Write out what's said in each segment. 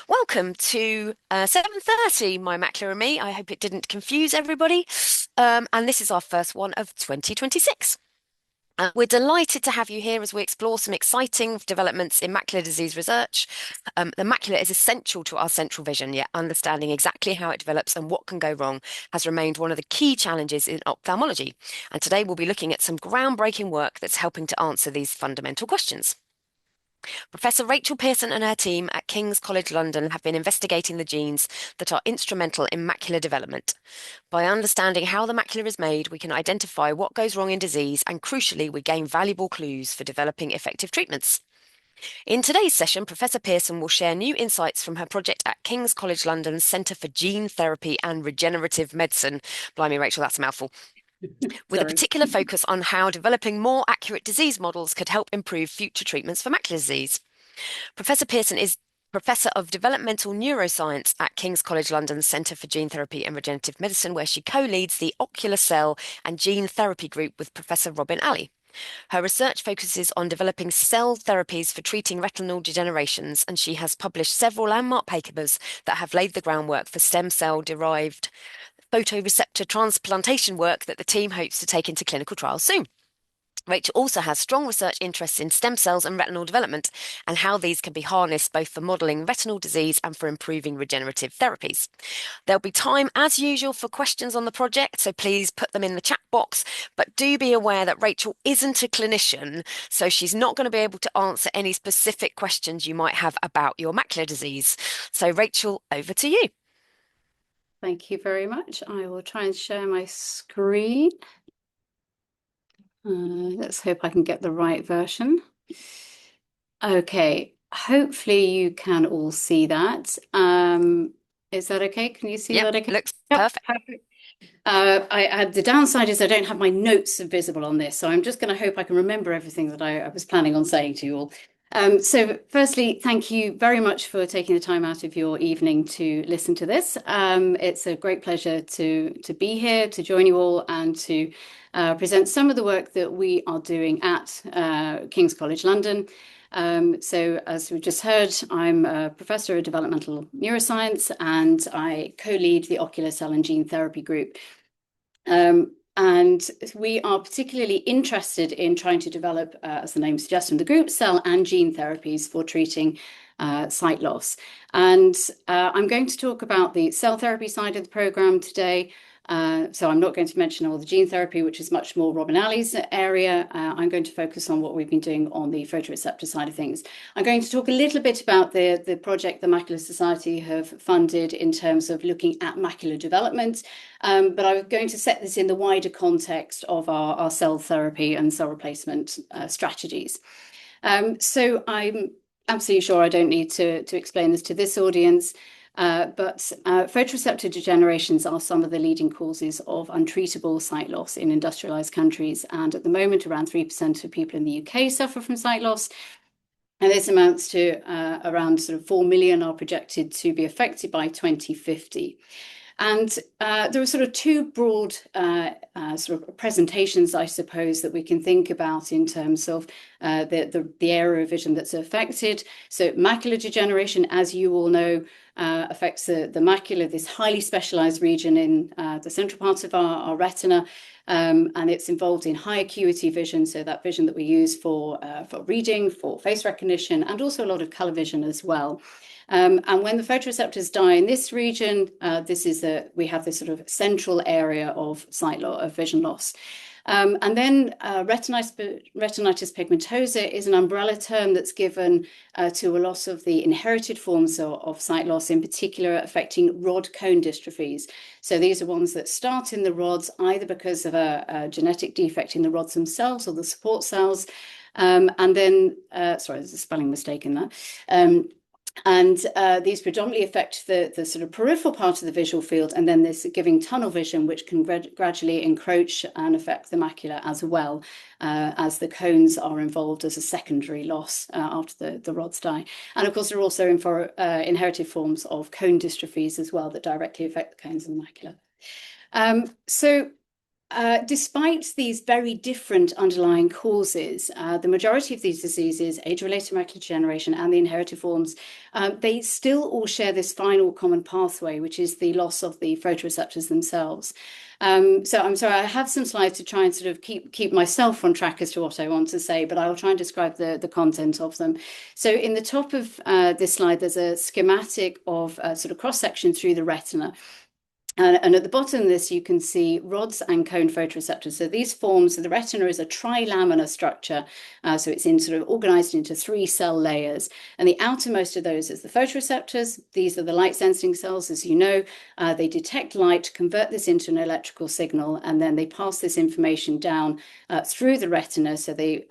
Welcome to 7:30, my Macular and me. I hope it didn't confuse everybody. And this is our first one of 2026. We're delighted to have you here as we explore some exciting developments in macular disease research. The macula is essential to our central vision, yet understanding exactly how it develops and what can go wrong has remained one of the key challenges in ophthalmology. And today we'll be looking at some groundbreaking work that's helping to answer these fundamental questions. Professor Rachael Pearson and her team at King's College London have been investigating the genes that are instrumental in macular development. By understanding how the macula is made, we can identify what goes wrong in disease, and crucially, we gain valuable clues for developing effective treatments. In today's session, Professor Pearson will share new insights from her project at King's College London's Centre for Gene Therapy and Regenerative Medicine. Blimey, Rachel, that's a mouthful. With a Sorry. particular focus on how developing more accurate disease models could help improve future treatments for macular disease. Professor Pearson is Professor of Developmental Neuroscience at King's College London's Centre for Gene Therapy and Regenerative Medicine, where she co-leads the Ocular Cell and Gene Therapy Group with Professor Robin Alley. Her research focuses on developing cell therapies for treating retinal degenerations, and she has published several landmark papers that have laid the groundwork for stem cell-derived photoreceptor transplantation work that the team hopes to take into clinical trials soon. Rachel also has strong research interests in stem cells and retinal development and how these can be harnessed both for modelling retinal disease and for improving regenerative therapies. There'll be time, as usual, for questions on the project, so please put them in the chat box. But do be aware that Rachel isn't a clinician, so she's not going to be able to answer any specific questions you might have about your macular disease. So, Rachel, over to you. Thank you very much. I will try and share my screen. Let's hope I can get the right version. Okay, hopefully you can all see that. Is that okay? Can you see Yep, that okay? looks Yep, perfect. perfect. The downside is I don't have my notes visible on this, so I'm just going to hope I can remember everything that I was planning on saying to you all. So firstly, thank you very much for taking the time out of your evening to listen to this. It's a great pleasure to be here, to join you all and to present some of the work that we are doing at King's College London. So as we just heard, I'm a professor of developmental neuroscience and I co-lead the Ocular Cell and Gene Therapy Group. And we are particularly interested in trying to develop, as the name suggests from the group, cell and gene therapies for treating sight loss. And I'm going to talk about the cell therapy side of the program today. So I'm not going to mention all the gene therapy, which is much more Robin Alley's area. I'm going to focus on what we've been doing on the photoreceptor side of things. I'm going to talk a little bit about the project the Macular Society have funded in terms of looking at macular development. But I'm going to set this in the wider context of our cell therapy and cell replacement strategies. So I'm absolutely sure I don't need to explain this to this audience. But photoreceptor degenerations are some of the leading causes of untreatable sight loss in industrialized countries. And at the moment, around 3% of people in the UK suffer from sight loss. And this amounts to around sort of 4 million are projected to be affected by 2050. And there are sort of two broad sort of presentations, I suppose, that we can think about in terms of the area of vision that's affected. So macular degeneration, as you all know, affects the macula, this highly specialized region in the central part of our retina. And it's involved in high acuity vision, so that vision that we use for reading, for face recognition, and also a lot of color vision as well. And when the photoreceptors die in this region, we have this sort of central area of sight loss, of vision loss. And then retinitis pigmentosa is an umbrella term that's given to a loss of the inherited forms of sight loss, in particular affecting rod cone dystrophies. So these are ones that start in the rods either because of a genetic defect in the rods themselves or the support cells. And then, sorry, there's a spelling mistake in that. And these predominantly affect the sort of peripheral part of the visual field, and then this giving tunnel vision, which can gradually encroach and affect the macula as well, as the cones are involved as a secondary loss after the rods die. And of course, there are also inherited forms of cone dystrophies as well that directly affect the cones of the macula. So Despite these very different underlying causes, the majority of these diseases, age-related macular degeneration and the inherited forms, they still all share this final common pathway, which is the loss of the photoreceptors themselves. So I'm sorry, I have some slides to try and sort of keep myself on track as to what I want to say, but I'll try and describe the content of them. So in the top of this slide, there's a schematic of sort of cross-section through the retina. And at the bottom of this, you can see rods and cone photoreceptors. So these forms, so the retina is a trilaminar structure. So it's organized into 3 cell layers. And the outermost of those is the photoreceptors. These are the light sensing cells, as you know. They detect light, convert this into an electrical signal, and then they pass this information down through the retina. So they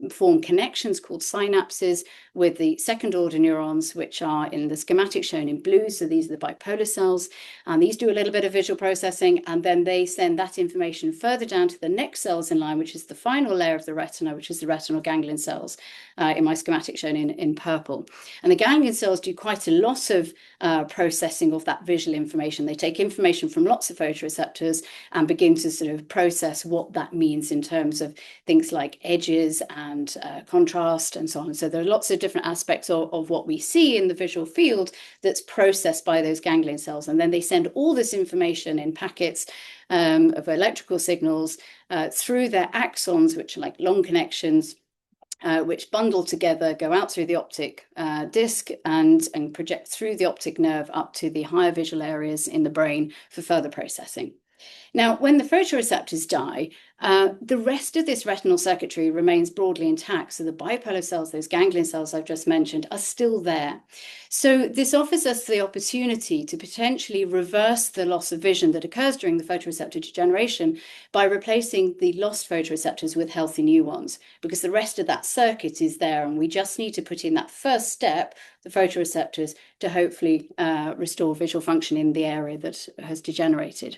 form connections called synapses with the second order neurons, which are in the schematic shown in blue. So these are the bipolar cells. And these do a little bit of visual processing, and then they send that information further down to the next cells in line, which is the final layer of the retina, which is the retinal ganglion cells, in my schematic shown in purple. And the ganglion cells do quite a lot of processing of that visual information. They take information from lots of photoreceptors and begin to sort of process what that means in terms of things like edges and contrast and so on. So there are lots of different aspects of what we see in the visual field that's processed by those ganglion cells. And then they send all this information in packets of electrical signals through their axons, which are like long connections, which bundle together, go out through the optic disc and project through the optic nerve up to the higher visual areas in the brain for further processing. Now, when the photoreceptors die, the rest of this retinal circuitry remains broadly intact. So the bipolar cells, those ganglion cells I've just mentioned, are still there. So this offers us the opportunity to potentially reverse the loss of vision that occurs during the photoreceptor degeneration by replacing the lost photoreceptors with healthy new ones, because the rest of that circuit is there, and we just need to put in that first step, the photoreceptors, to hopefully restore visual function in the area that has degenerated.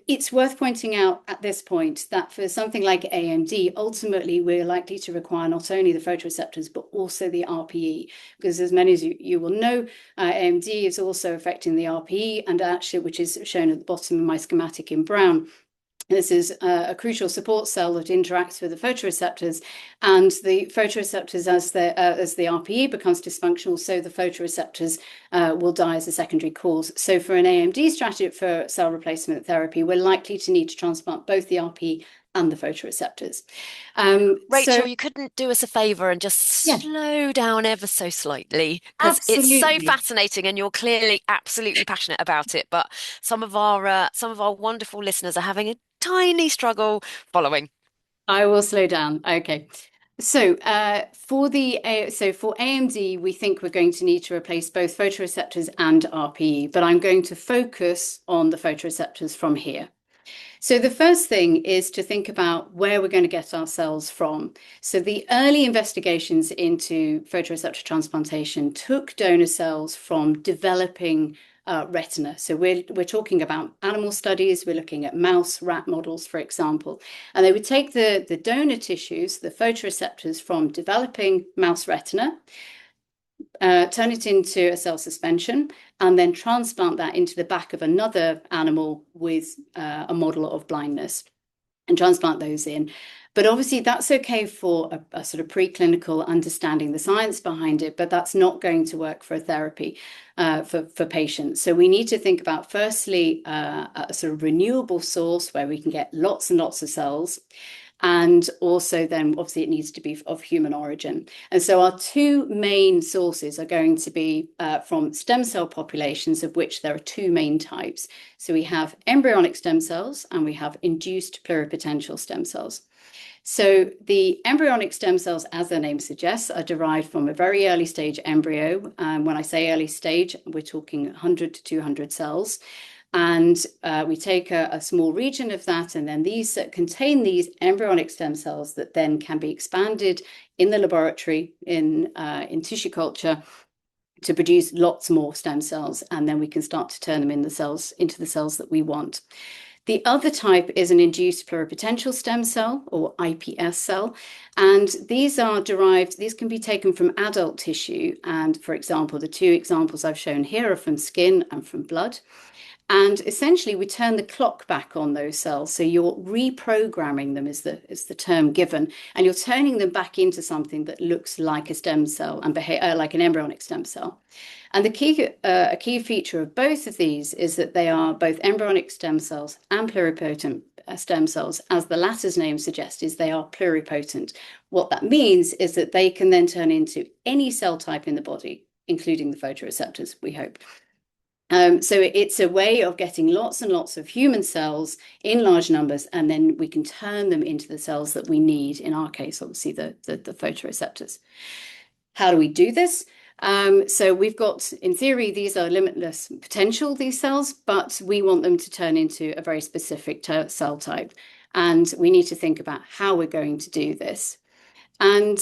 It's worth pointing out at this point that for something like AMD, ultimately we're likely to require not only the photoreceptors, but also the RPE, because as many as you will know, AMD is also affecting the RPE, and actually, which is shown at the bottom of my schematic in brown. This is a crucial support cell that interacts with the photoreceptors, and the photoreceptors, as the RPE becomes dysfunctional, so the photoreceptors will die as a secondary cause. So for an AMD strategy for cell replacement therapy, we're likely to need to transplant both the RPE and the photoreceptors. Rachel, you couldn't do us a favor and just slow down ever so slightly, because it's so fascinating and you're clearly absolutely passionate about it. But some of our wonderful listeners are having a tiny struggle following. I will slow down. Okay. So for AMD, we think we're going to need to replace both photoreceptors and RPE, but I'm going to focus on the photoreceptors from here. So the first thing is to think about where we're going to get our cells from. So the early investigations into photoreceptor transplantation took donor cells from developing retina. So we're talking about animal studies. We're looking at mouse rat models, for example, and they would take the donor tissues, the photoreceptors from developing mouse retina, turn it into a cell suspension, and then transplant that into the back of another animal with a model of blindness, and transplant those in. But obviously that's okay for a sort of preclinical understanding the science behind it, but that's not going to work for a therapy for patients. So we need to think about, firstly, a sort of renewable source where we can get lots and lots of cells. And also then, obviously, it needs to be of human origin. And so our two main sources are going to be from stem cell populations, of which there are two main types. So we have embryonic stem cells and we have induced pluripotential stem cells. So the embryonic stem cells, as their name suggests, are derived from a very early stage embryo. When I say early stage, we're talking 100 to 200 cells. And we take a small region of that, and then these contain these embryonic stem cells that then can be expanded in the laboratory in tissue culture to produce lots more stem cells, and then we can start to turn them into the cells that we want. The other type is an induced pluripotential stem cell, or IPS cell, And these are derived, these can be taken from adult tissue. And for example, the two examples I've shown here are from skin and from blood. And essentially, we turn the clock back on those cells. So you're reprogramming them, is the term given, and you're turning them back into something that looks like a stem cell and like an embryonic stem cell. And a key feature of both of these is that they are both embryonic stem cells and pluripotent stem cells. As the latter's name suggests, is they are pluripotent. What that means is that they can then turn into any cell type in the body, including the photoreceptors, we hope. So it's a way of getting lots and lots of human cells in large numbers, and then we can turn them into the cells that we need, in our case, obviously, the photoreceptors. How do we do this? So we've got, in theory, these are limitless potential, these cells, but we want them to turn into a very specific cell type. And we need to think about how we're going to do this. And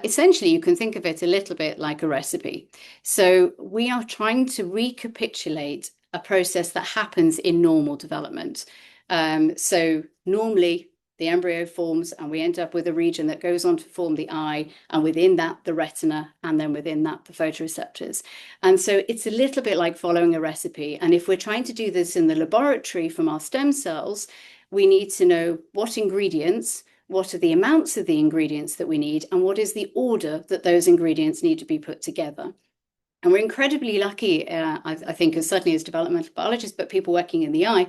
essentially, you can think of it a little bit like a recipe. So we are trying to recapitulate a process that happens in normal development. So normally, the embryo forms and we end up with a region that goes on to form the eye, and within that, the retina, and then within that, the photoreceptors. And so it's a little bit like following a recipe. And if we're trying to do this in the laboratory from our stem cells, we need to know what ingredients, what are the amounts of the ingredients that we need, and what is the order that those ingredients need to be put together. And we're incredibly lucky, I think, certainly as developmental biologists, but people working in the eye,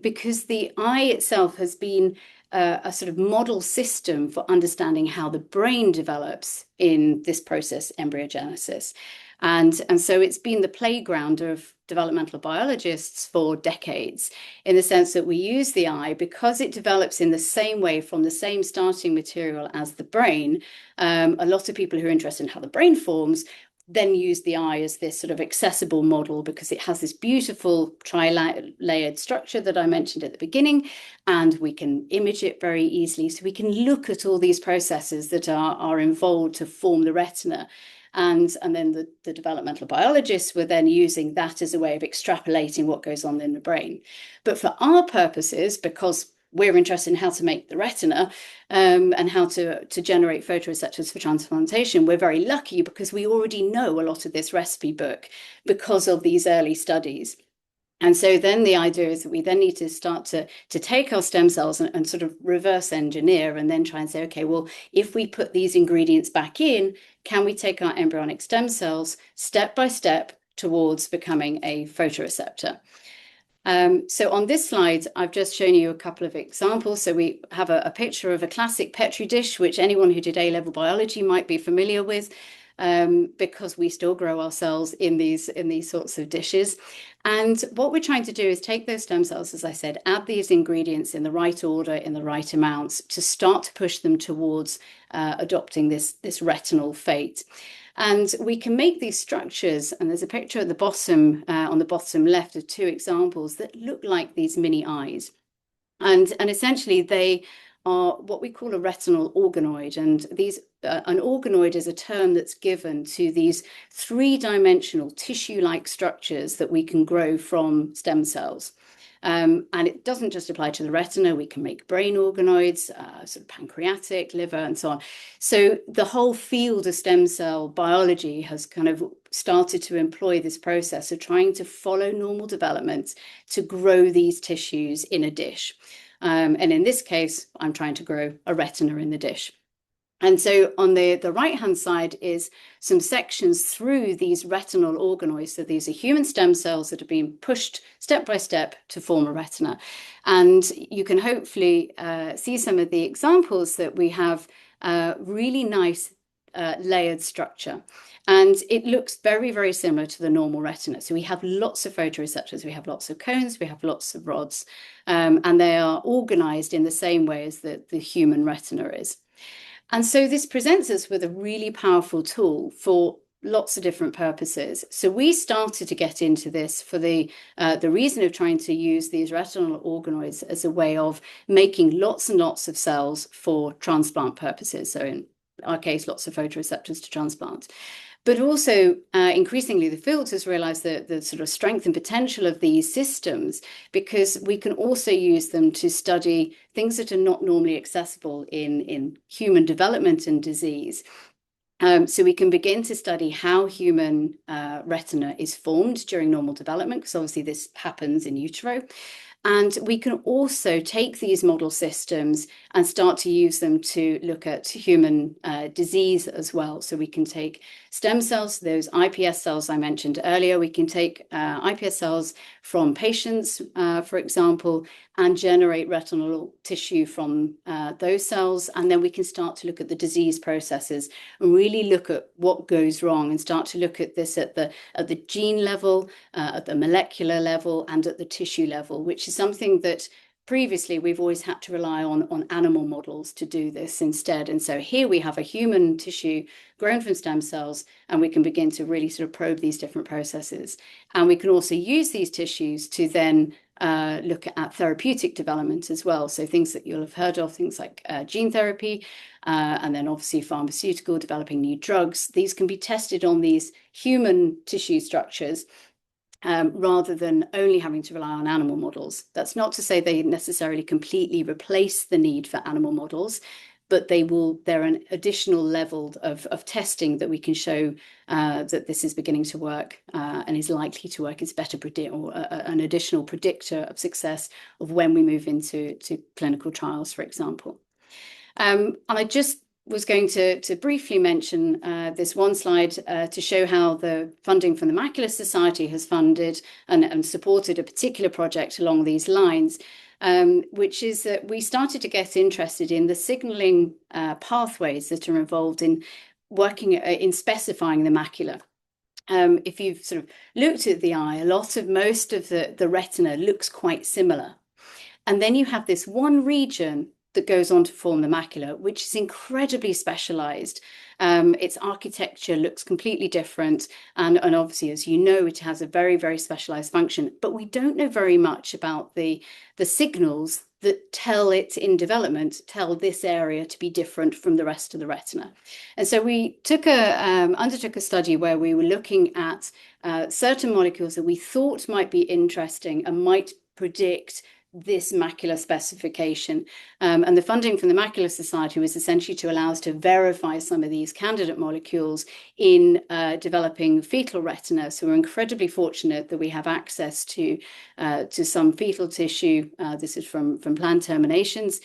because the eye itself has been a sort of model system for understanding how the brain develops in this process, embryogenesis. And so it's been the playground of developmental biologists for decades, in the sense that we use the eye because it develops in the same way from the same starting material as the brain. A lot of people who are interested in how the brain forms then use the eye as this sort of accessible model because it has this beautiful tri-layered structure that I mentioned at the beginning, and we can image it very easily. So we can look at all these processes that are involved to form the retina. And then the developmental biologists were then using that as a way of extrapolating what goes on in the brain. But for our purposes, because we're interested in how to make the retina and how to generate photoreceptors for transplantation, we're very lucky because we already know a lot of this recipe book because of these early studies. And so then the idea is that we then need to start to take our stem cells and sort of reverse engineer and then try and say, okay, well, if we put these ingredients back in, can we take our embryonic stem cells step by step towards becoming a photoreceptor? So on this slide, I've just shown you a couple of examples. So we have a picture of a classic Petri dish, which anyone who did A-level biology might be familiar with, because we still grow our cells in these sorts of dishes. And what we're trying to do is take those stem cells, as I said, add these ingredients in the right order, in the right amounts, to start to push them towards adopting this retinal fate. And we can make these structures, and there's a picture at the bottom, on the bottom left, of two examples that look like these mini eyes. And essentially they are what we call a retinal organoid. And these an organoid is a term that's given to these three-dimensional tissue-like structures that we can grow from stem cells. And it doesn't just apply to the retina. We can make brain organoids, sort of pancreatic, liver, and so on. So the whole field of stem cell biology has kind of started to employ this process of trying to follow normal development to grow these tissues in a dish. And in this case, I'm trying to grow a retina in the dish. And so on the right-hand side is some sections through these retinal organoids. So these are human stem cells that are being pushed step by step to form a retina. And you can hopefully see some of the examples that we have really nice layered structure. And it looks very, very similar to the normal retina. So we have lots of photoreceptors, we have lots of cones, we have lots of rods, and they are organized in the same way as the human retina is. And so this presents us with a really powerful tool for lots of different purposes. So we started to get into this for the reason of trying to use these retinal organoids as a way of making lots and lots of cells for transplant purposes. So in our case, lots of photoreceptors to transplant. But also, increasingly, the field has realized the sort of strength and potential of these systems, because we can also use them to study things that are not normally accessible in human development and disease. So we can begin to study how human retina is formed during normal development, because obviously this happens in utero. And we can also take these model systems and start to use them to look at human disease as well. So we can take stem cells, those iPS cells I mentioned earlier. We can take iPS cells from patients, for example, and generate retinal tissue from those cells. And then we can start to look at the disease processes and really look at what goes wrong, and start to look at this at the gene level, at the molecular level, and at the tissue level, which is something that previously we've always had to rely on animal models to do this instead. And so here we have a human tissue grown from stem cells, and we can begin to really sort of probe these different processes. And we can also use these tissues to then look at therapeutic development as well. So things that you'll have heard of, things like gene therapy, and then obviously pharmaceutical, developing new drugs. These can be tested on these human tissue structures, rather than only having to rely on animal models. That's not to say they necessarily completely replace the need for animal models, but they're an additional level of testing that we can show that this is beginning to work and is likely to work. It's better an additional predictor of success of when we move into clinical trials, for example. And I just was going to briefly mention this one slide to show how the funding from the Macular Society has funded and supported a particular project along these lines, which is that we started to get interested in the signaling pathways that are involved in working in specifying the macula. If you've sort of looked at the eye, most of the retina looks quite similar. And then you have this one region that goes on to form the macula, which is incredibly specialized. Its architecture looks completely different. And obviously, as you know, it has a very, very specialized function. But we don't know very much about the signals that tell it in development, tell this area to be different from the rest of the retina. And so we undertook a study where we were looking at certain molecules that we thought might be interesting and might predict this macular specification. And the funding from the Macular Society was essentially to allow us to verify some of these candidate molecules in developing fetal retina. So we're incredibly fortunate that we have access to some fetal tissue. This is from plant terminations.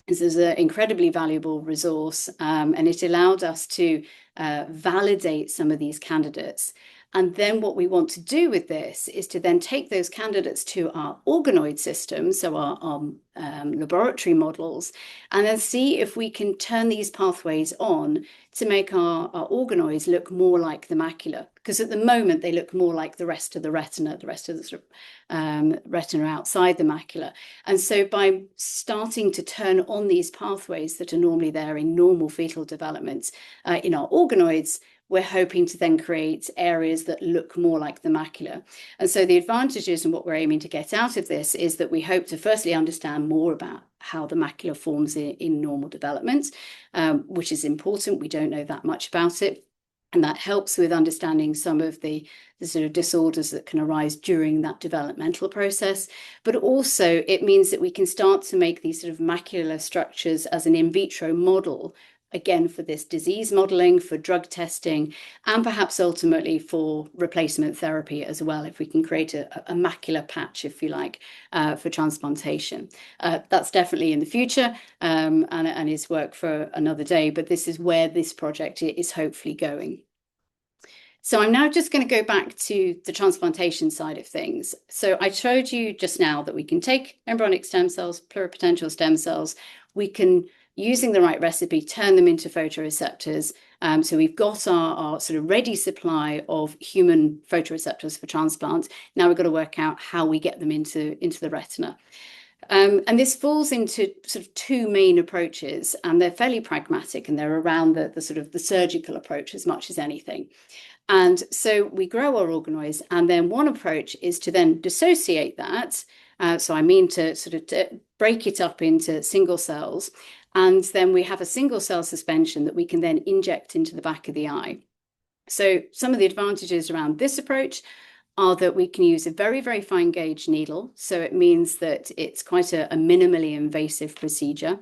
This is an incredibly valuable resource, and it allowed us to validate some of these candidates. And then what we want to do with this is to then take those candidates to our organoid system, so our laboratory models, and then see if we can turn these pathways on to make our organoids look more like the macula. Because at the moment, they look more like the rest of the retina, the rest of the sort of, retina outside the macula. And so by starting to turn on these pathways that are normally there in normal fetal development in our organoids, we're hoping to then create areas that look more like the macula. And so the advantages and what we're aiming to get out of this is that we hope to firstly understand more about how the macula forms in normal development, which is important. We don't know that much about it. And that helps with understanding some of the sort of disorders that can arise during that developmental process. But also it means that we can start to make these sort of macular structures as an in vitro model, again, for this disease modeling, for drug testing, and perhaps ultimately for replacement therapy as well, if we can create a macular patch, if you like, for transplantation. That's definitely in the future and is work for another day, but this is where this project is hopefully going. So I'm now just going to go back to the transplantation side of things. So I showed you just now that we can take embryonic stem cells, pluripotential stem cells, we can, using the right recipe, turn them into photoreceptors. So we've got our sort of ready supply of human photoreceptors for transplant. Now we've got to work out how we get them into the retina. And this falls into sort of two main approaches, and they're fairly pragmatic, and they're around the sort of the surgical approach as much as anything. And so we grow our organoids, and then one approach is to then dissociate that. So I mean to sort of break it up into single cells. And then we have a single cell suspension that we can then inject into the back of the eye. So some of the advantages around this approach are that we can use a very, very fine gauge needle. So it means that it's quite a minimally invasive procedure.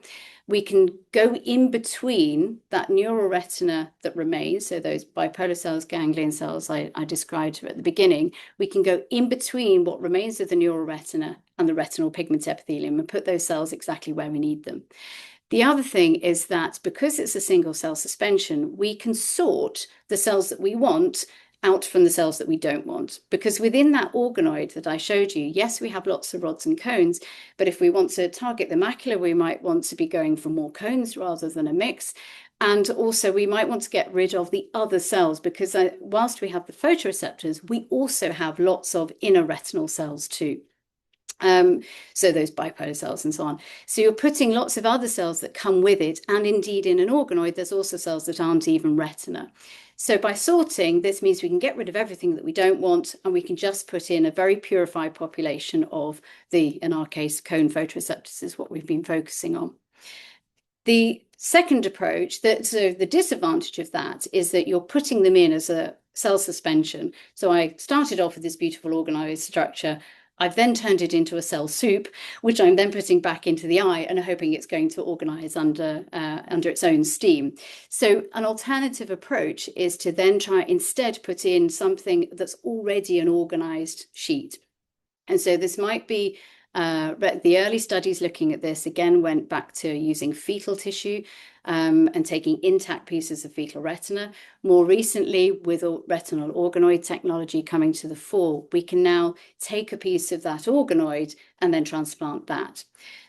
We can go in between that neural retina that remains, so those bipolar cells, ganglion cells I described at the beginning, we can go in between what remains of the neural retina and the retinal pigment epithelium and put those cells exactly where we need them. The other thing is that because it's a single cell suspension, we can sort the cells that we want out from the cells that we don't want. Because within that organoid that I showed you, yes, we have lots of rods and cones, but if we want to target the macula, we might want to be going for more cones rather than a mix. And also we might want to get rid of the other cells because whilst we have the photoreceptors, we also have lots of inner retinal cells too. So those bipolar cells and so on. So you're putting lots of other cells that come with it. And indeed, in an organoid, there's also cells that aren't even retina. So by sorting, this means we can get rid of everything that we don't want, and we can just put in a very purified population of in our case, cone photoreceptors is what we've been focusing on. The second approach, so the disadvantage of that is that you're putting them in as a cell suspension. So I started off with this beautiful organized structure. I've then turned it into a cell soup, which I'm then putting back into the eye and hoping it's going to organize under its own steam. So an alternative approach is to then try instead put in something that's already an organized sheet. And so this might be the early studies looking at this again went back to using fetal tissue and taking intact pieces of fetal retina. More recently, with retinal organoid technology coming to the fore, we can now take a piece of that organoid and then transplant that.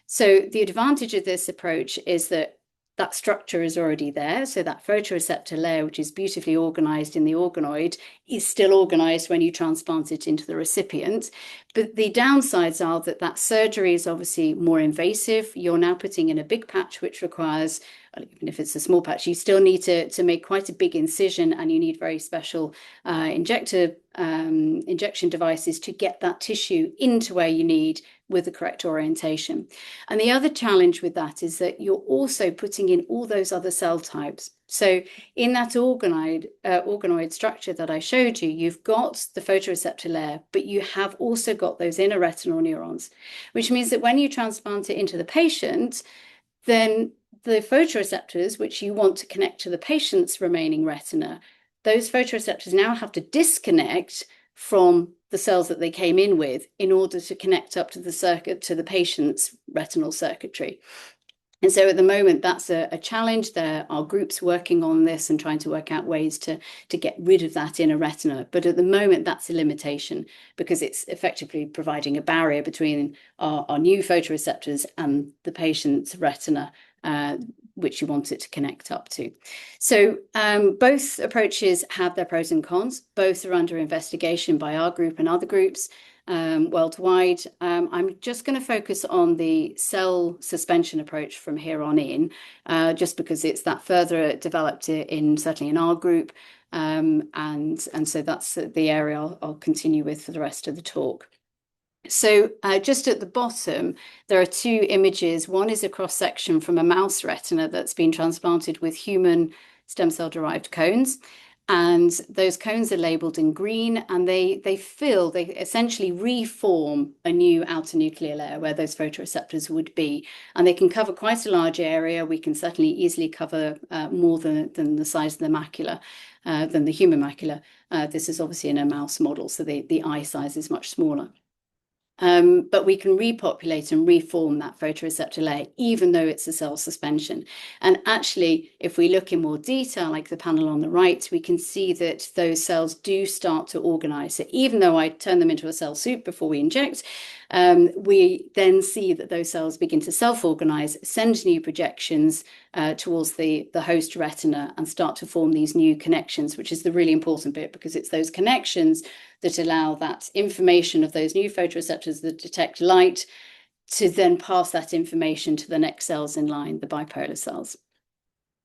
So the advantage of this approach is that that structure is already there. So that photoreceptor layer, which is beautifully organized in the organoid, is still organized when you transplant it into the recipient. But the downsides are that that surgery is obviously more invasive. You're now putting in a big patch, which requires, even if it's a small patch, you still need to make quite a big incision, and you need very special injection devices to get that tissue into where you need with the correct orientation. And the other challenge with that is that you're also putting in all those other cell types. So in that organoid structure that I showed you, you've got the photoreceptor layer, but you have also got those inner retinal neurons, which means that when you transplant it into the patient, then the photoreceptors, which you want to connect to the patient's remaining retina, those photoreceptors now have to disconnect from the cells that they came in with in order to connect up to the patient's retinal circuitry. And so at the moment, that's a challenge. There are groups working on this and trying to work out ways to get rid of that inner retina. But at the moment, that's a limitation because it's effectively providing a barrier between our new photoreceptors and the patient's retina, which you want it to connect up to. So both approaches have their pros and cons. Both are under investigation by our group and other groups worldwide. I'm just going to focus on the cell suspension approach from here on in, just because it's that further developed certainly in our group. And so that's the area I'll continue with for the rest of the talk. So just at the bottom, there are two images. One is a cross-section from a mouse retina that's been transplanted with human stem cell-derived cones. And those cones are labeled in green, and they essentially reform a new outer nuclear layer where those photoreceptors would be. And they can cover quite a large area. We can certainly easily cover more than the size of the macula, than the human macula. This is obviously in a mouse model, so the eye size is much smaller. But we can repopulate and reform that photoreceptor layer, even though it's a cell suspension. And actually, if we look in more detail, like the panel on the right, we can see that those cells do start to organize. So even though I turn them into a cell soup before we inject, we then see that those cells begin to self-organize, send new projections towards the host retina and start to form these new connections, which is the really important bit, because it's those connections that allow that information of those new photoreceptors that detect light to then pass that information to the next cells in line, the bipolar cells.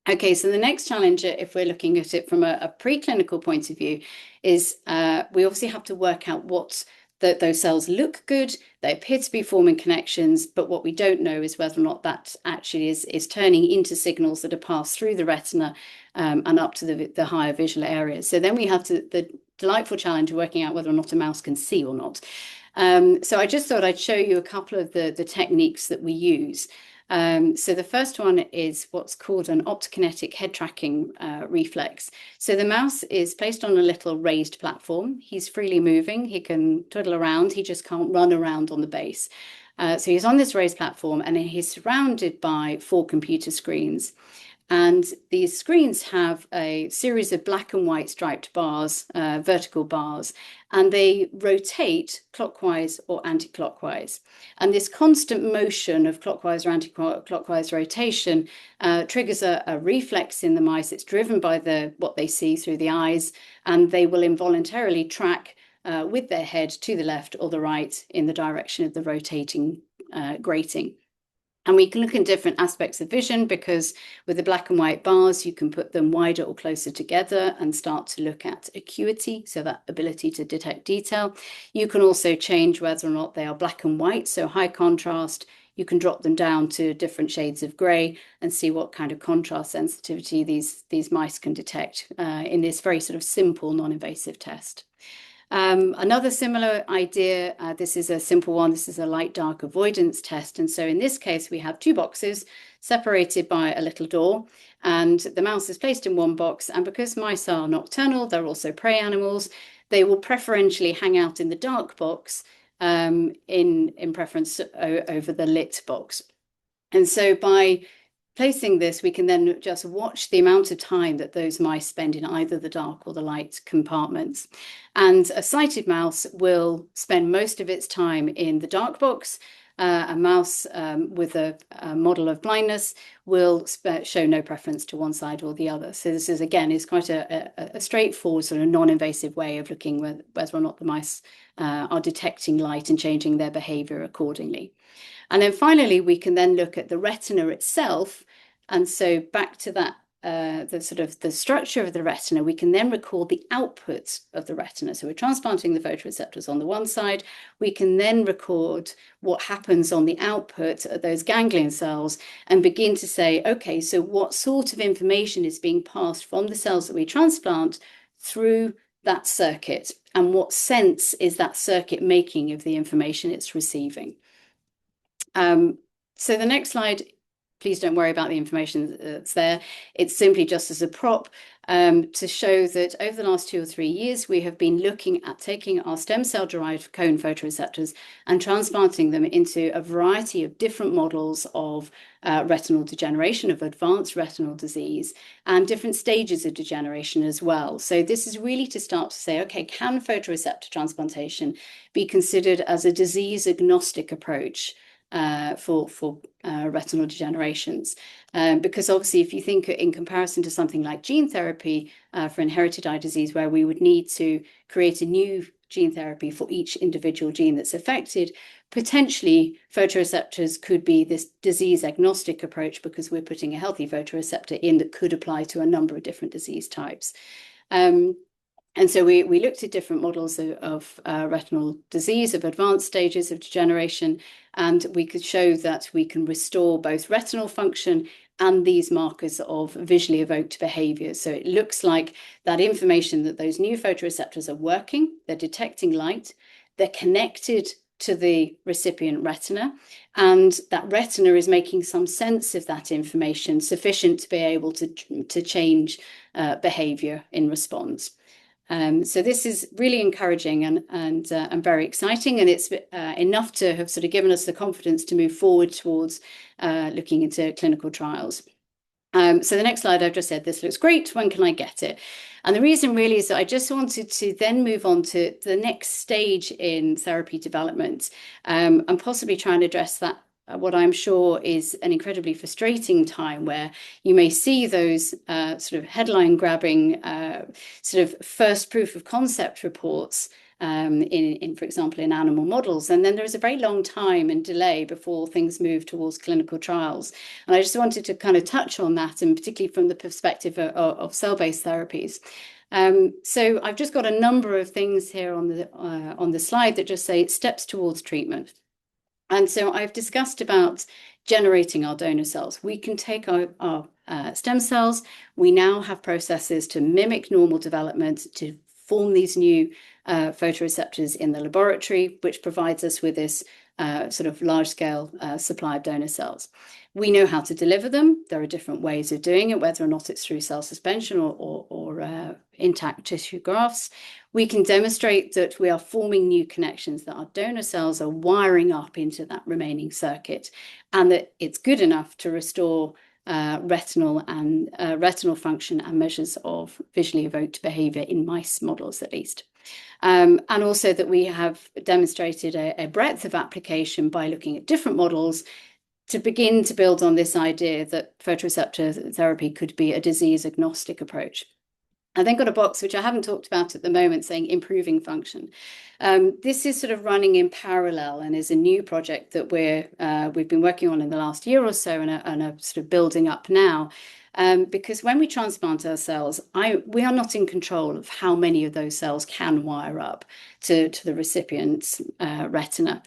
Okay, so the next challenge, if we're looking at it from a preclinical point of view, is we obviously have to work out what that those cells look good, they appear to be forming connections, but what we don't know is whether or not that actually is turning into signals that are passed through the retina and up to the higher visual areas. So then we have the delightful challenge of working out whether or not a mouse can see or not. So I just thought I'd show you a couple of the techniques that we use. So the first one is what's called an optokinetic head tracking reflex. So the mouse is placed on a little raised platform. He's freely moving. He can twiddle around. He just can't run around on the base. So he's on this raised platform and he's surrounded by 4 computer screens. And these screens have a series of black and white striped bars, vertical bars, and they rotate clockwise or anti-clockwise. And this constant motion of clockwise or anti-clockwise rotation triggers a reflex in the mice. It's driven by what they see through the eyes, and they will involuntarily track with their head to the left or the right in the direction of the rotating grating. And we can look in different aspects of vision because with the black and white bars, you can put them wider or closer together and start to look at acuity, so that ability to detect detail. You can also change whether or not they are black and white, so high contrast. You can drop them down to different shades of grey and see what kind of contrast sensitivity these mice can detect in this very sort of simple, non-invasive test. Another similar idea, this is a simple one, this is a light-dark avoidance test. And so in this case, we have 2 boxes separated by a little door, and the mouse is placed in one box. And because mice are nocturnal, they're also prey animals, they will preferentially hang out in the dark box in preference over the lit box. And so by placing this, we can then just watch the amount of time that those mice spend in either the dark or the light compartments. And a sighted mouse will spend most of its time in the dark box. A mouse with a model of blindness will show no preference to one side or the other. So this is, again, is quite a straightforward sort of non-invasive way of looking whether or not the mice are detecting light and changing their behavior accordingly. And then finally, we can then look at the retina itself. And so back to that, the sort of the structure of the retina, we can then record the output of the retina. So we're transplanting the photoreceptors on the one side. We can then record what happens on the output of those ganglion cells and begin to say, okay, so what sort of information is being passed from the cells that we transplant through that circuit? And what sense is that circuit making of the information it's receiving? So the next slide, please don't worry about the information that's there. It's simply just as a prop to show that over the last 2 or 3 years, we have been looking at taking our stem cell derived cone photoreceptors and transplanting them into a variety of different models of retinal degeneration, of advanced retinal disease, and different stages of degeneration as well. So this is really to start to say, okay, can photoreceptor transplantation be considered as a disease agnostic approach for retinal degenerations? Because obviously, if you think in comparison to something like gene therapy for inherited eye disease, where we would need to create a new gene therapy for each individual gene that's affected, potentially photoreceptors could be this disease agnostic approach because we're putting a healthy photoreceptor in that could apply to a number of different disease types. And so we looked at different models of retinal disease, of advanced stages of degeneration, and we could show that we can restore both retinal function and these markers of visually evoked behavior. So it looks like that information that those new photoreceptors are working, they're detecting light, they're connected to the recipient retina, and that retina is making some sense of that information sufficient to be able to change behavior in response. So this is really encouraging and very exciting, and it's enough to have sort of given us the confidence to move forward towards looking into clinical trials. So the next slide, I've just said, this looks great, when can I get it? And the reason really is that I just wanted to then move on to the next stage in therapy development and possibly try and address that what I'm sure is an incredibly frustrating time where you may see those sort of headline grabbing sort of first proof of concept reports for example, in animal models. And then there is a very long time and delay before things move towards clinical trials. And I just wanted to kind of touch on that, and particularly from the perspective of cell-based therapies. So I've just got a number of things here on the slide that just say steps towards treatment. And so I've discussed about generating our donor cells. We can take our stem cells. We now have processes to mimic normal development, to form these new photoreceptors in the laboratory, which provides us with this sort of large-scale supply of donor cells. We know how to deliver them. There are different ways of doing it, whether or not it's through cell suspension or intact tissue grafts. We can demonstrate that we are forming new connections, that our donor cells are wiring up into that remaining circuit, and that it's good enough to restore retinal function and measures of visually evoked behavior in mice models, at least. And also that we have demonstrated a breadth of application by looking at different models to begin to build on this idea that photoreceptor therapy could be a disease agnostic approach. I've then got a box which I haven't talked about at the moment saying improving function. This is sort of running in parallel and is a new project that we've been working on in the last year or so and are sort of building up now. Because when we transplant our cells, we are not in control of how many of those cells can wire up to the recipient's retina.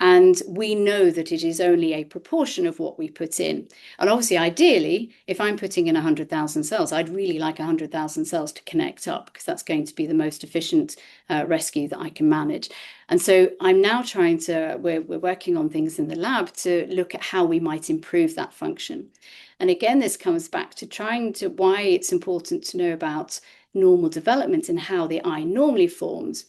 And we know that it is only a proportion of what we put in. And obviously, ideally, if I'm putting in 100,000 cells, I'd really like 100,000 cells to connect up, because that's going to be the most efficient rescue that I can manage. And so I'm now we're working on things in the lab to look at how we might improve that function. And again, this comes back to why it's important to know about normal development and how the eye normally forms.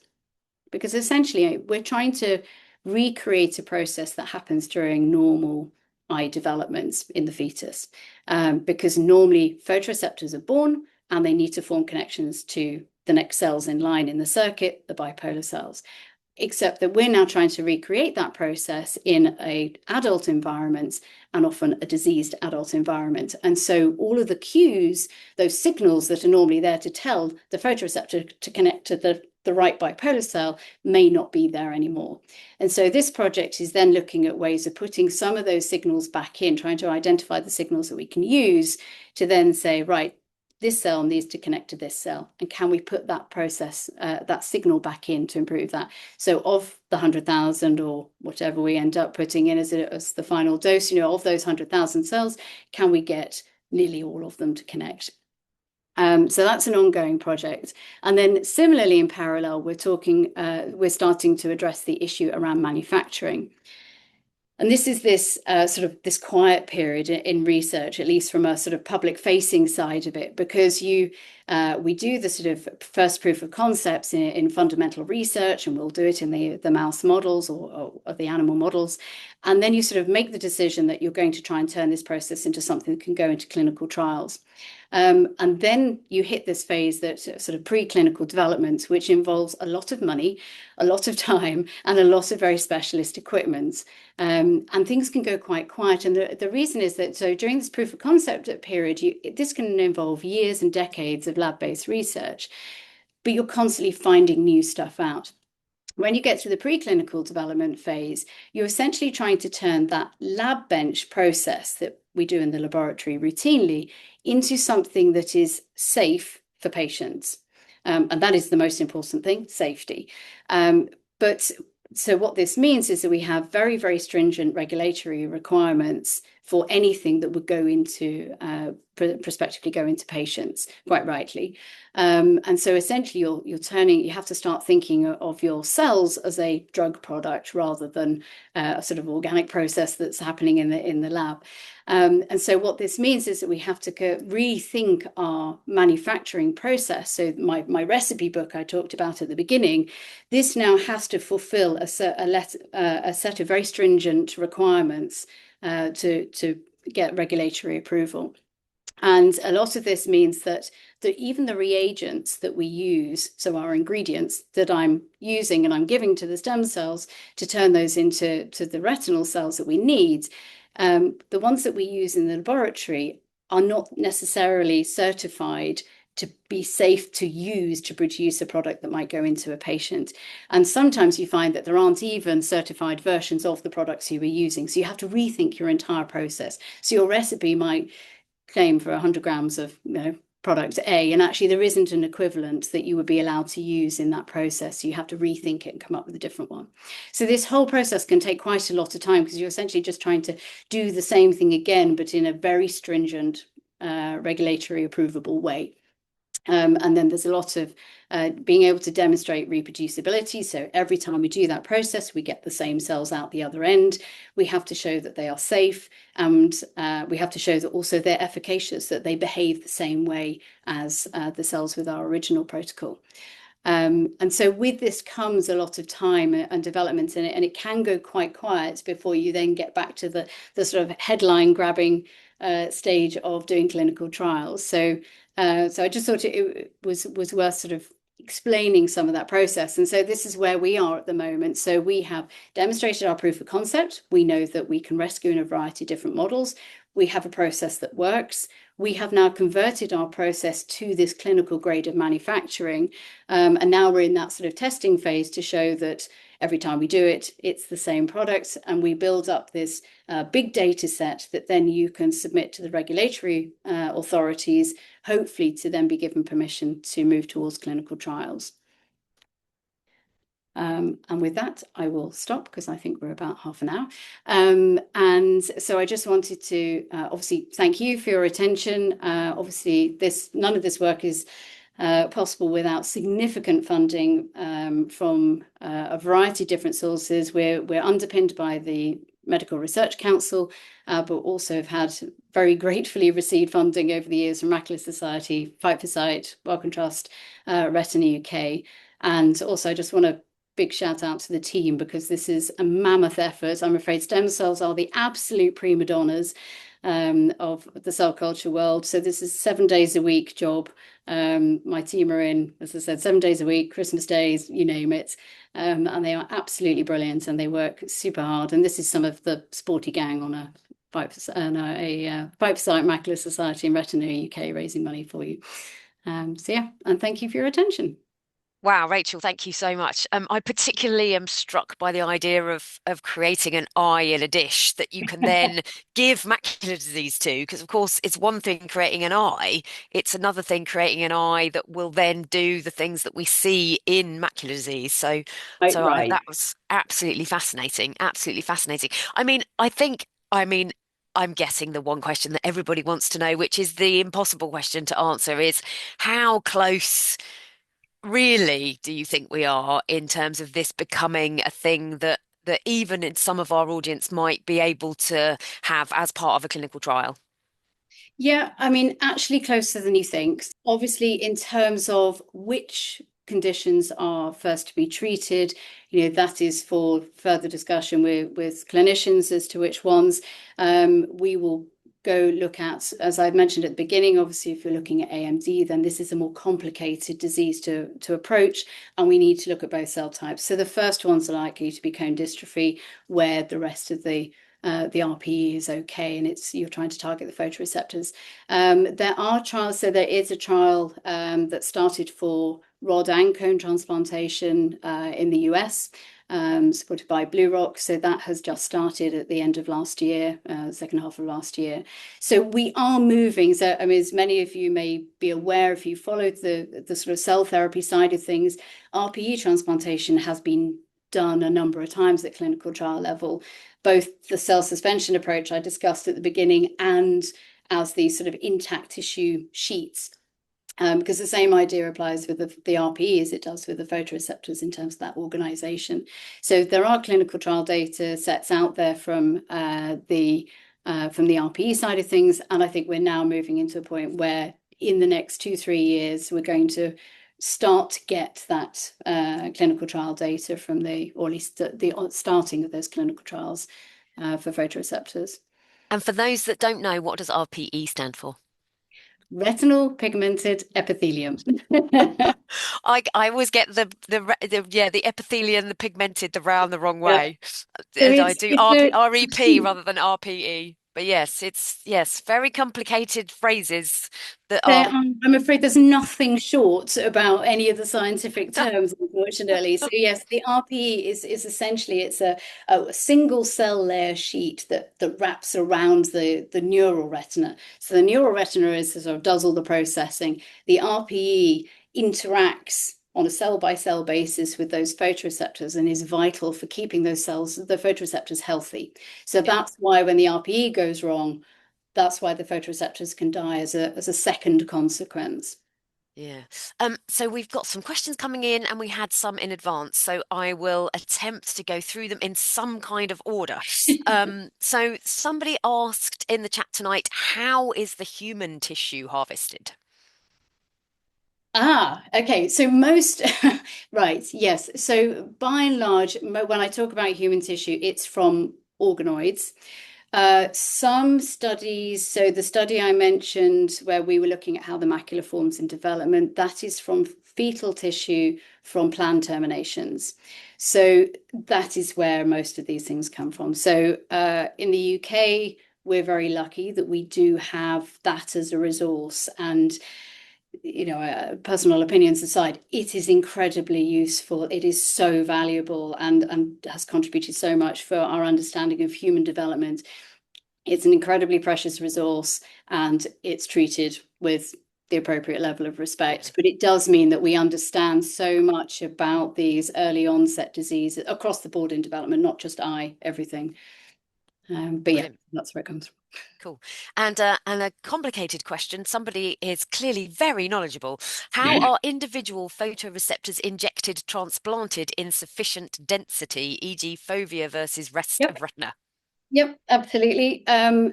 Because essentially, we're trying to recreate a process that happens during normal eye developments in the fetus. Because normally photoreceptors are born and they need to form connections to the next cells in line in the circuit, the bipolar cells. Except that we're now trying to recreate that process in an adult environment, and often a diseased adult environment. And so all of the cues, those signals that are normally there to tell the photoreceptor to connect to the right bipolar cell, may not be there anymore. And so this project is then looking at ways of putting some of those signals back in, trying to identify the signals that we can use to then say, right, this cell needs to connect to this cell, and can we put that process, that signal back in to improve that? So of the 100,000 or whatever we end up putting in as the final dose, of those 100,000 cells, can we get nearly all of them to connect? So that's an ongoing project. And then similarly in parallel, we're starting to address the issue around manufacturing. And this is this quiet period in research, at least from a sort of public facing side of it, because we do the sort of first proof of concepts in fundamental research, and we'll do it in the mouse models or the animal models. And then you sort of make the decision that you're going to try and turn this process into something that can go into clinical trials. And then you hit this phase that sort of preclinical development, which involves a lot of money, a lot of time, and a lot of very specialist equipment. And things can go quite quiet. And the reason is that during this proof of concept period, this can involve years and decades of lab-based research, but you're constantly finding new stuff out. When you get to the preclinical development phase, you're essentially trying to turn that lab bench process that we do in the laboratory routinely into something that is safe for patients. And that is the most important thing, safety. So what this means is that we have very, very stringent regulatory requirements for anything that would go into prospectively go into patients, quite rightly. And so essentially you have to start thinking of your cells as a drug product rather than a sort of organic process that's happening in the lab. And so what this means is that we have to rethink our manufacturing process. So my recipe book I talked about at the beginning, this now has to fulfill a set of very stringent requirements to get regulatory approval. And a lot of this means that even the reagents that we use, so our ingredients that I'm using and I'm giving to the stem cells to turn those into the retinal cells that we need, the ones that we use in the laboratory are not necessarily certified to be safe to use to produce a product that might go into a patient. And sometimes you find that there aren't even certified versions of the products you were using. So you have to rethink your entire process. So your recipe might claim for 100 grams of product A, and actually there isn't an equivalent that you would be allowed to use in that process. You have to rethink it and come up with a different one. So this whole process can take quite a lot of time because you're essentially just trying to do the same thing again, but in a very stringent regulatory approvable way. And then there's a lot of being able to demonstrate reproducibility. So every time we do that process, we get the same cells out the other end. We have to show that they are safe, and we have to show that also they're efficacious, that they behave the same way as the cells with our original protocol. And so with this comes a lot of time and development in it, and it can go quite quiet before you then get back to the sort of headline grabbing stage of doing clinical trials. So I just thought it was worth sort of explaining some of that process. And so this is where we are at the moment. So we have demonstrated our proof of concept. We know that we can rescue in a variety of different models. We have a process that works. We have now converted our process to this clinical grade of manufacturing. And now we're in that sort of testing phase to show that every time we do it, it's the same product. And we build up this big data set that then you can submit to the regulatory authorities, hopefully to then be given permission to move towards clinical trials. And with that, I will stop because I think we're about half an hour. And so I just wanted to obviously thank you for your attention. Obviously, none of this work is possible without significant funding from a variety of different sources. We're underpinned by the Medical Research Council, but also have had very gratefully received funding over the years from Macular Society, Fight for Sight, Wellcome Trust, Retina UK. And also I just want to big shout out to the team because this is a mammoth effort. I'm afraid stem cells are the absolute prima donnas of the cell culture world. So this is 7 days a week job. My team are in, as I said, 7 days a week, Christmas days, you name it. And they are absolutely brilliant and they work super hard. And this is some of the sporty gang on a Fight for Sight, Macular Society and Retina UK raising money for you. So yeah, and thank you for your attention. Wow, Rachel, thank you so much. I particularly am struck by the idea of creating an eye in a dish that you can then give macular disease to, because of course it's one thing creating an eye, it's another thing creating an eye that will then do the things that we see in macular disease. Right. That was absolutely fascinating, absolutely fascinating. I'm guessing the one question that everybody wants to know, which is the impossible question to answer, is how close really do you think we are in terms of this becoming a thing that even in some of our audience might be able to have as part of a clinical trial? Yeah, I mean, actually closer than you think. Obviously, in terms of which conditions are first to be treated, that is for further discussion with clinicians as to which ones. We will go look at, as I mentioned at the beginning, obviously, if you're looking at AMD, then this is a more complicated disease to approach, and we need to look at both cell types. So the first ones are likely to be cone dystrophy, where the rest of the RPE is okay, and you're trying to target the photoreceptors. There are trials, so there is a trial that started for rod and cone transplantation in the US, supported by Blue Rock. So that has just started at the end of last year, second half of last year. So we are moving. So I mean, as many of you may be aware, if you followed the sort of cell therapy side of things, RPE transplantation has been done a number of times at clinical trial level, both the cell suspension approach I discussed at the beginning and as these sort of intact tissue sheets. Because the same idea applies with the RPE as it does with the photoreceptors in terms of that organization. So there are clinical trial data sets out there from the RPE side of things, and I think we're now moving into a point where in the next 2-3 years we're going to start to get that clinical trial data from or at least the starting of those clinical trials for photoreceptors. And for those that don't know, what does RPE stand for? Retinal pigmented epithelium. I always get the epithelium, the pigmented, the round the wrong Yeah. way. So I do it's REP rather than RPE. But yes, it's yes, very complicated phrases that There, are I'm afraid there's nothing short about any of the scientific terms, unfortunately. So yes, the RPE is essentially it's a single cell layer sheet that wraps around the neural retina. So the neural retina is sort of does all the processing. The RPE interacts on a cell by cell basis with those photoreceptors and is vital for keeping those cells, the photoreceptors, healthy. So yeah. that's why when the RPE goes wrong, that's why the photoreceptors can die as a second consequence. Yeah. So we've got some questions coming in and we had some in advance. So I will attempt to go through them in some kind of order. So somebody asked in the chat tonight, how is the human tissue harvested? Ah, okay. So most, right, yes. So by and large, when I talk about human tissue, it's from organoids. Some studies, so the study I mentioned where we were looking at how the macula forms in development, that is from fetal tissue from planned terminations. So that is where most of these things come from. So in the UK, we're very lucky that we do have that as a resource. And personal opinions aside, it is incredibly useful. It is so valuable and has contributed so much for our understanding of human development. It's an incredibly precious resource and it's treated with the appropriate level of Yeah, respect. But it does mean that we understand so much about these early onset diseases across the board in development, not just eye, everything. But yeah, brilliant. that's where it comes from. Cool. And a complicated question. Somebody is clearly very knowledgeable. How are individual photoreceptors injected, transplanted in sufficient density, e.g., fovea versus rest Yep. of retina? Yep, absolutely.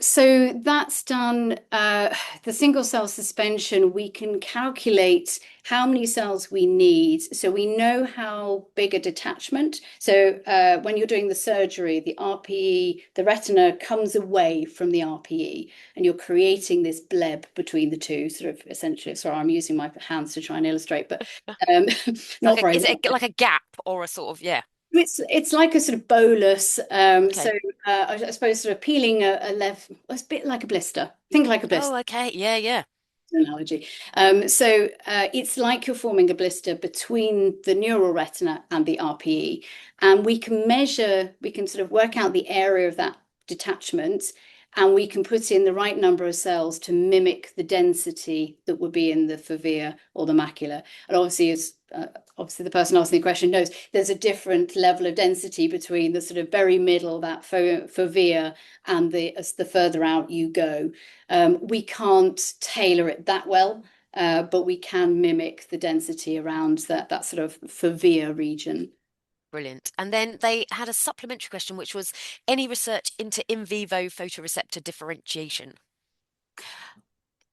So that's done. The single cell suspension, we can calculate how many cells we need. So we know how big a detachment. So when you're doing the surgery, the RPE, the retina comes away from the RPE, and you're creating this bleb between the two, sort of essentially. Sorry, I'm using my hands to try and illustrate, but um, not very Is well. it like a gap or a sort of, yeah. It's like a sort of bolus. So Okay. I suppose sort of peeling a left, it's a bit like a blister. Think like a blister Oh, okay. Yeah, yeah. analogy. So it's like you're forming a blister between the neural retina and the RPE, and we can measure, we can sort of work out the area of that detachment, and we can put in the right number of cells to mimic the density that would be in the fovea or the macula. And obviously, as obviously the person asking the question knows, there's a different level of density between the sort of very middle, that fovea, and as the further out you go. We can't tailor it that well, but we can mimic the density around that sort of fovea region. Brilliant. And then they had a supplementary question, which was any research into in vivo photoreceptor differentiation?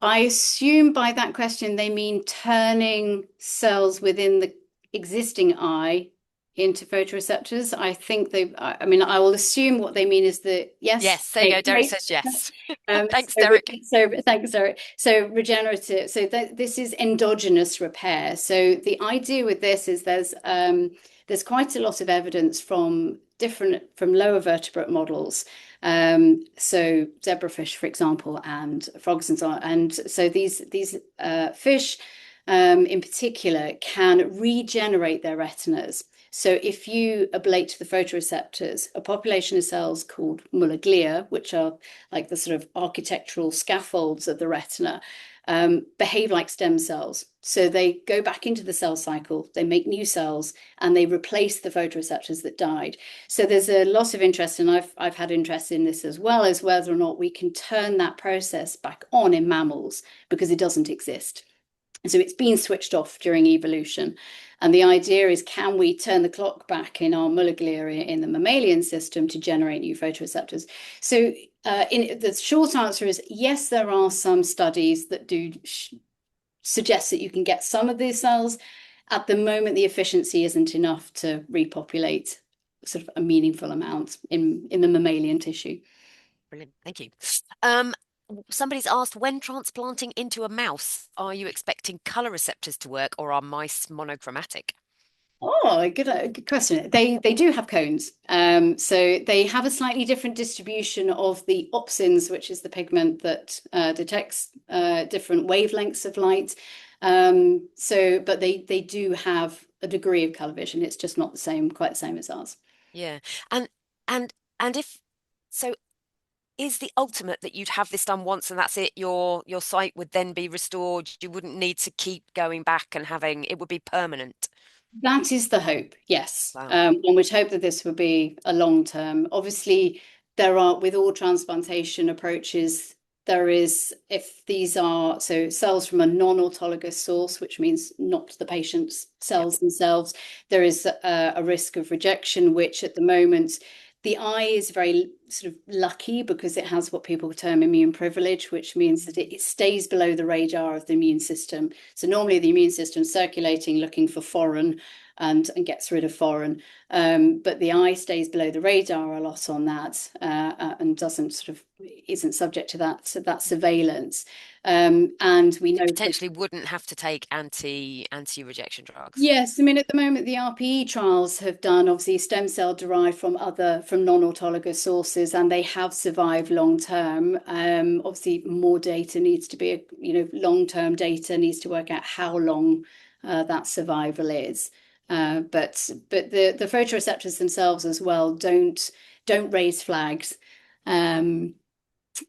I assume by that question they mean turning cells within the existing eye into photoreceptors. I think I mean, I will assume what they mean is that, yes, Yes, there you okay, go. Derek great. says yes. Thanks, So, Derek. so thanks, sorry. So regenerative. So this is endogenous repair. So the idea with this is there's quite a lot of evidence from lower vertebrate models. So zebrafish, for example, and frogs and so on. And so these fish, in particular, can regenerate their retinas. So if you ablate the photoreceptors, a population of cells called Muller glia, which are like the sort of architectural scaffolds of the retina, behave like stem cells. So they go back into the cell cycle, they make new cells, and they replace the photoreceptors that died. So there's a lot of interest, and I've had interest in this as well, as whether or not we can turn that process back on in mammals because it doesn't exist. So it's been switched off during evolution. And the idea is, can we turn the clock back in our Muller glia in the mammalian system to generate new photoreceptors? So the short answer is yes, there are some studies that do suggest that you can get some of these cells. At the moment, the efficiency isn't enough to repopulate sort of a meaningful amount in the mammalian tissue. Brilliant. Thank you. Um, Somebody's asked, when transplanting into a mouse, are you expecting color receptors to work or are mice monochromatic? Oh, good question. They do have cones. So they have a slightly different distribution of the opsins, which is the pigment that detects different wavelengths of light. But they do have a degree of color vision. It's just not the same, quite the same as ours. Yeah. And and and if so is the ultimate that you'd have this done once and that's it, your sight would then be restored. You wouldn't need to keep going back and having it would be permanent. That is the hope, yes. Wow. One would hope that this would be a long term. Obviously, there are, with all transplantation approaches, there is, if these are, so cells from a non-autologous source, which means not the patient's Yeah. cells themselves, there is a risk of rejection, which at the moment, the eye is very sort of lucky because it has what people term immune privilege, which means that it stays below the radar of the immune system. So normally the immune system circulating, looking for foreign and gets rid of foreign. But the eye stays below the radar a lot on that and doesn't sort of isn't subject to that surveillance. And we So know for potentially wouldn't have to take anti-rejection drugs. yes, I mean at the moment the RPE trials have done obviously stem cell derived from non-autologous sources and they have survived long term. Obviously more data needs to be long-term data needs to work out how long that survival is. But the photoreceptors themselves as well don't raise flags um,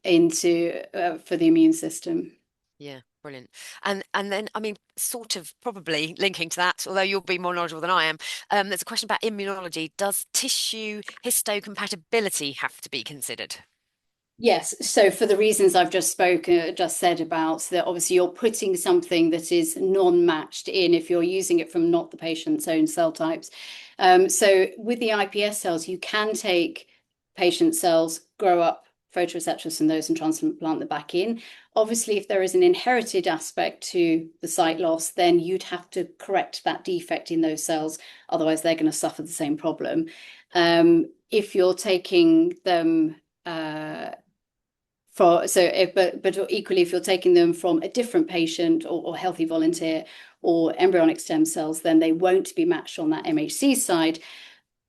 into for the immune system. Yeah, brilliant. And then I mean, sort of probably linking to that, although you'll be more knowledgeable than I am, there's a question about immunology. Does tissue histocompatibility have to be considered? Yes, so for the reasons I've just said about that, obviously you're putting something that is non-matched in if you're using it from not the patient's own cell types. So with the iPS cells, you can take patient cells, grow up photoreceptors from those and transplant them back in. Obviously, if there is an inherited aspect to the sight loss, then you'd have to correct that defect in those cells. Otherwise, they're going to suffer the same problem. If you're taking them but equally if you're taking them from a different patient or healthy volunteer or embryonic stem cells, then they won't be matched on that MHC side.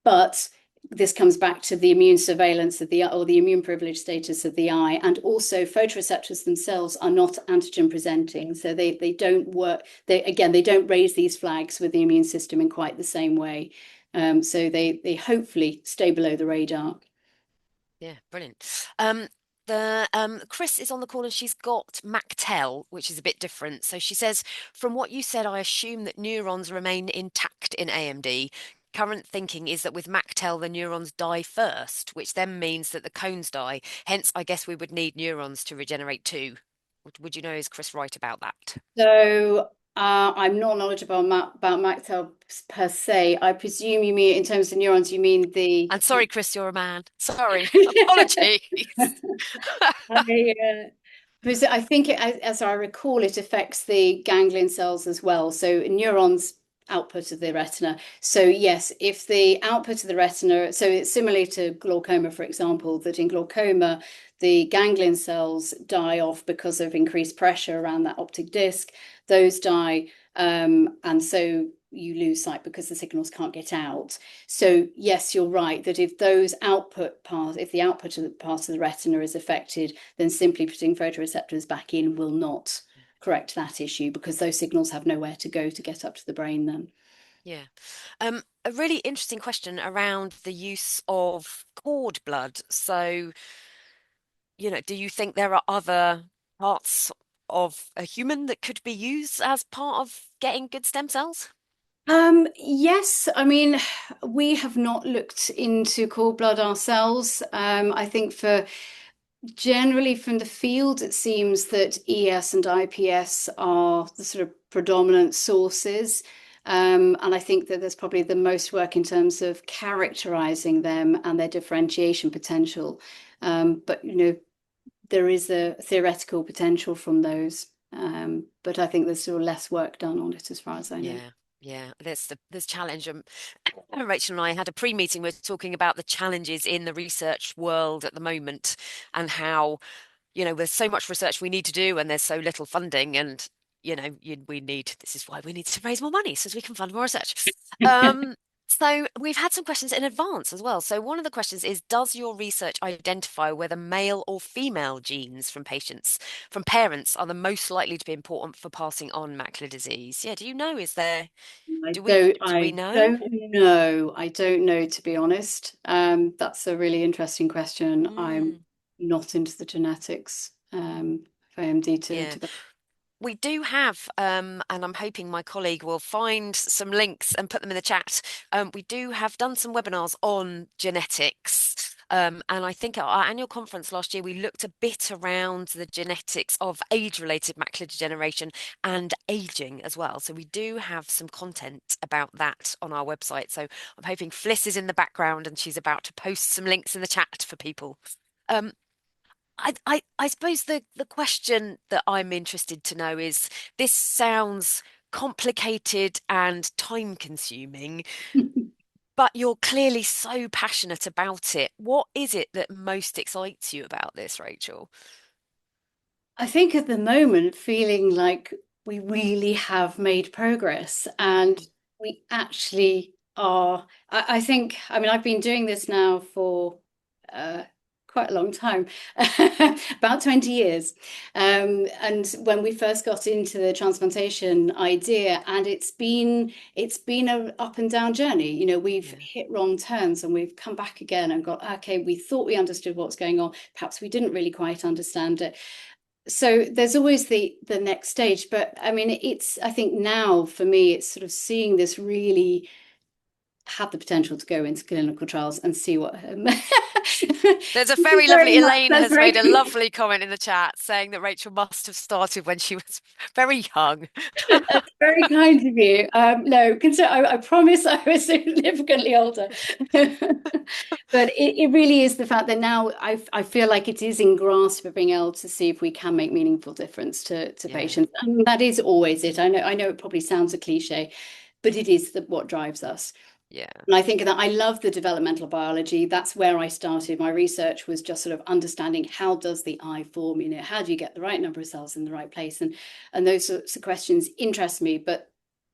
But this comes back to the immune surveillance of the immune privilege status of the eye, and also photoreceptors themselves are not antigen presenting, so they don't work. They don't raise these flags with the immune system in quite the same way. So they hopefully stay below the radar. Yeah, brilliant. The Chris is on the call and she's got MacTel, which is a bit different. So she says, from what you said, I assume that neurons remain intact in AMD. Current thinking is that with MacTel, the neurons die first, which then means that the cones die. Hence, I guess we would need neurons to regenerate too. Would you know, is Chris right about that? So I'm not knowledgeable about macula per se. I presume you mean in terms of neurons, you mean the. And sorry, Chris, you're a man. Sorry. Apologies. I think as I recall, it affects the ganglion cells as well. So neurons output of the retina. So yes, if the output of the retina, so it's similar to glaucoma, for example, that in glaucoma, the ganglion cells die off because of increased pressure around that optic disc. Those die, and so you lose sight because the signals can't get out. So yes, you're right that if the output of the part of the retina is affected, then simply putting photoreceptors back in will not correct that issue because those signals have nowhere to go to get up to the brain then. Yeah. A really interesting question around the use of cord blood. So, do you think there are other parts of a human that could be used as part of getting good stem cells? Yes, I mean, we have not looked into cord blood ourselves. I think for generally from the field, it seems that ES and IPS are the sort of predominant sources. And I think that there's probably the most work in terms of characterizing them and their differentiation potential. But there is a theoretical potential from those. But I think there's still less work done on it as far as I know. Yeah. Yeah, there's challenge. Rachel and I had a pre-meeting. We're talking about the challenges in the research world at the moment and how, there's so much research we need to do and there's so little funding. And, we need, this is why we need to raise more money so we can fund more research. Um, so we've had some questions in advance as well. So one of the questions is, does your research identify whether male or female genes from parents are the most likely to be important for passing on macular disease? Yeah, do you know? I Do we don't, do we I know? don't know. I don't know, to be honest. That's a really interesting question. I'm Mm, not into the genetics for AMD to yeah. develop. We do have, and I'm hoping my colleague will find some links and put them in the chat. We do have done some webinars on genetics. And I think at our annual conference last year, we looked a bit around the genetics of age-related macular degeneration and aging as well. So we do have some content about that on our website. So I'm hoping Fliss is in the background and she's about to post some links in the chat for people. Um, I suppose the question that I'm interested to know is, this sounds complicated and time consuming, but you're clearly so passionate about it. What is it that most excites you about this, Rachel? I think at the moment, feeling like we really have made progress and Mm, we actually are. I think, I mean, I've been doing this now for uh, quite a long time, about 20 years. And when we first got into the transplantation idea, and it's been a up and down journey. We've yeah, hit wrong turns and we've come back again and got, okay, we thought we understood what's going on. Perhaps we didn't really quite understand it. So there's always the next stage, but I mean, I think now for me it's sort of seeing this really have the potential to go into clinical trials and see what there's a thank you very very lovely, much. Elaine That's has very made a lovely comment in the chat saying that Rachel must have started when she was very young. That's very kind of you. No, I promise I was significantly older. But it really is the fact that now I feel like it is in grasp of being able to see if we can make meaningful difference to Yeah, patients. And that is always it. I know it probably sounds a cliche, but it is what drives us. yeah, And I think that I love the developmental biology. That's where I started. My research was just sort of understanding, how does the eye form? How do you get the right number of cells in the right place? And those sorts of questions interest me, but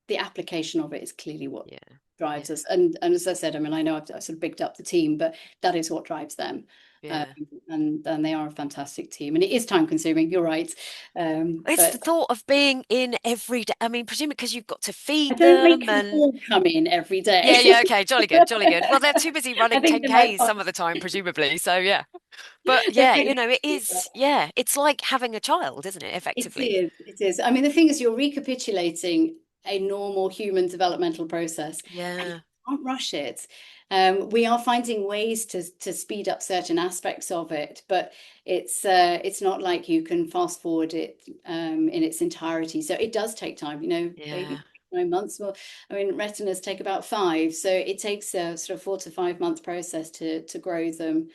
the application of it is clearly what yeah, drives yeah, us. And as I said, I mean, I know I've sort of bigged up the team, but that is what drives them. Um, yeah. and they are a fantastic team. And it is time consuming, you're right. It's the But thought of being in every day. I mean, presumably because you've got to I feed don't them make them and all come in every yeah, day. yeah, okay, jolly good, jolly good. Well, they're too busy I running think they might 10Ks find some of the time, presumably. So yeah. But they're yeah, really. it is, yeah, it's like having a child, isn't it, It effectively? is. It is. I mean, the thing is, you're recapitulating a normal human developmental process, and you Yeah, can't rush it. We are finding ways to speed up certain aspects of it, but it's not like you can fast forward it in its entirety. So it does take time. Baby yeah, 9 months. Well, I mean, retinas take about 5, so it takes a sort of 4 to 5 month process to grow them.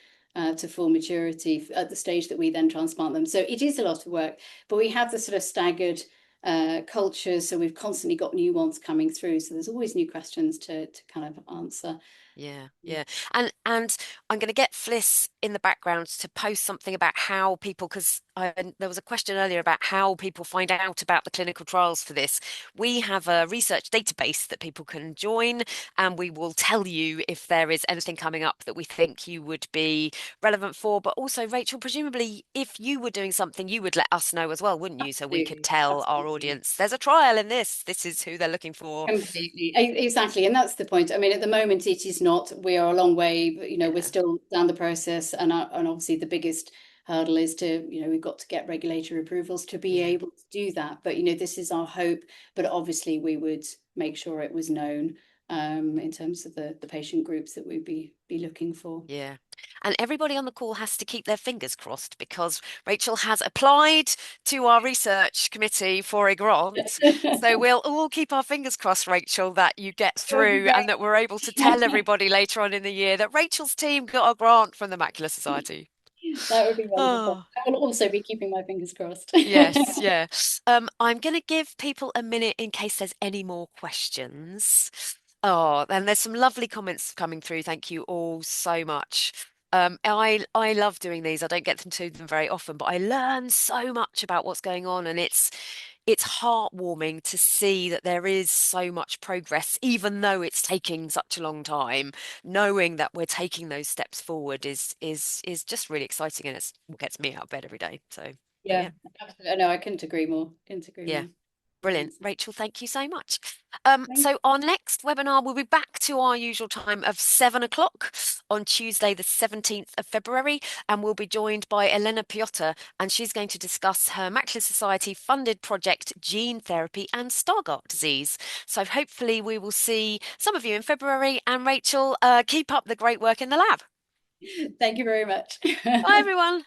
To full maturity at the stage that we then transplant them. So it is a lot of work, but we have the sort of staggered cultures, so we've constantly got new ones coming through. So there's always new questions to kind of answer. yeah, yeah. And I'm going to get Fliss in the background to post something about how people, because there was a question earlier about how people find out about the clinical trials for this. We have a research database that people can join, and we will tell you if there is anything coming up that we think you would be relevant for. But also, Rachel, presumably, if you were doing something, you would let us know as well, wouldn't you? So we could Absolutely, tell our absolutely. audience there's a trial in this. This is who they're looking for. Completely. Exactly. And that's the point. I mean, at the moment, it is not, we are a long way, but, we're Yeah, still down the process. And obviously, the biggest hurdle is we've got to get regulatory approvals to be yeah. able to do that. But, this is our hope. But obviously, we would make sure it was known in terms of the patient groups that we'd be looking for. Yeah. And everybody on the call has to keep their fingers crossed because Rachel has applied to our research committee for a grant. So we'll all keep our fingers crossed, Rachel, that you get That would be through and that we're able to tell great. everybody later on in the year that Rachel's team got a grant from the Macular Society. That would be wonderful. Oh. I will also be keeping my fingers crossed. Yes, yeah. I'm going to give people a minute in case there's any more questions. Oh, and there's some lovely comments coming through. Thank you all so much. I love doing these. I don't get them to them very often, but I learn so much about what's going on, and it's heartwarming to see that there is so much progress, even though it's taking such a long time. Knowing that we're taking those steps forward is just really exciting, and it's what gets me out of bed every day. So Yeah, yeah, absolutely. No, I couldn't agree more. Couldn't agree yeah. more. Brilliant. Thanks. Rachel, thank you so much. Thank So our next webinar will be back to our usual time of 7 o'clock on Tuesday, the 17th of February, and we'll be joined by Elena Piotr, and she's going to discuss her Macular Society funded project, Gene Therapy and Stargardt Disease. So hopefully we will see some of you in February, and Rachel, keep up the great work in the lab. Thank you very much. Bye, everyone.